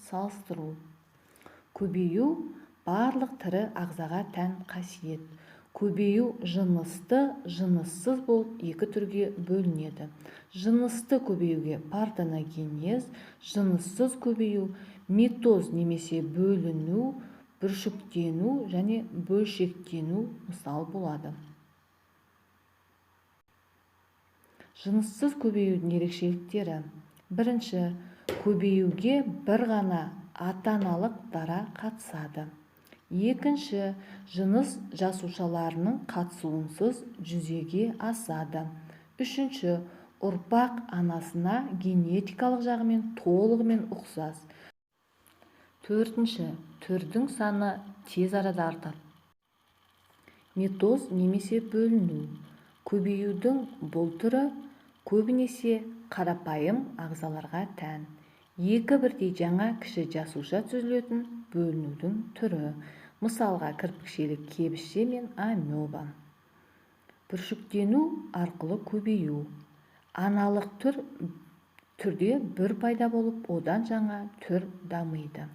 салыстыру. Көбею барлық тірі ағзаға тән қасиет. Көбею жынысты, жыныссыз болып екі түрге бөлінеді. Жынысты көбеюге партеногенез, жыныссыз көбею митоз немесе бөліну, бүршіктену және бөлшектену мысал болады. Жыныссыз көбеюдің ерекшеліктері. Бірінші, көбеюге бір ғана ата-аналық дара қатысады. Екінші, жыныс жасушаларының қатысуынсыз жүзеге асады. Үшінші, ұрпақ анасына генетикалық жағымен толығымен ұқсас. Төртінші, түрдің саны тез арада артады. Митоз немесе бөліну. Көбеюдің бұл түрі көбінесе қарапайым ағзаларға тән. Екі бірдей жаңа кіші жасуша түзілетін бөлінудің түрі. Мысалға, кірпікшелі кебісше мен амеба. Бүршіктену арқылы көбею. Аналық түрде бір пайда болып, одан жаңа түр дамиды.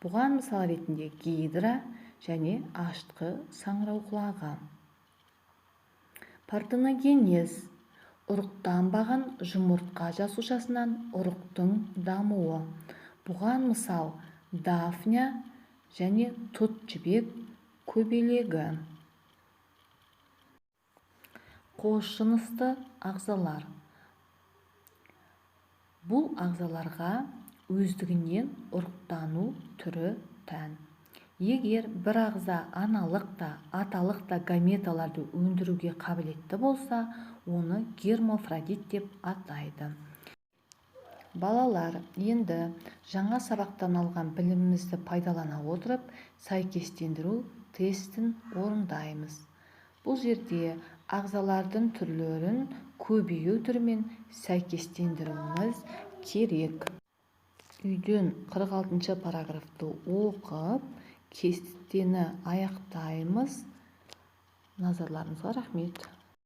Бұған мысал ретінде гидра және ашытқы саңырауқұлағы. Партеногенез ұрықтанбаған жұмыртқа жасушасынан ұрықтың дамуы. Бұған мысал дафня және тұт жібек көбелегі. Қос жынысты ағзалар. Бұл ағзаларға өздігінен ұрықтану түрі тән. Егер бір ағза аналық та, аталық та гаметаларды өндіруге қабілетті болса, оны гермафродит деп атайды. Балалар, енді жаңа сабақтан алған білімімізді пайдалана отырып, сәйкестендіру тестін орындаймыз. Бұл жерде ағзалардың түрлерін көбею түрімен сәйкестендіруіміз керек. Үйден 46-шы параграфты оқып, кестені аяқтаймыз. Назарларыңызға рахмет.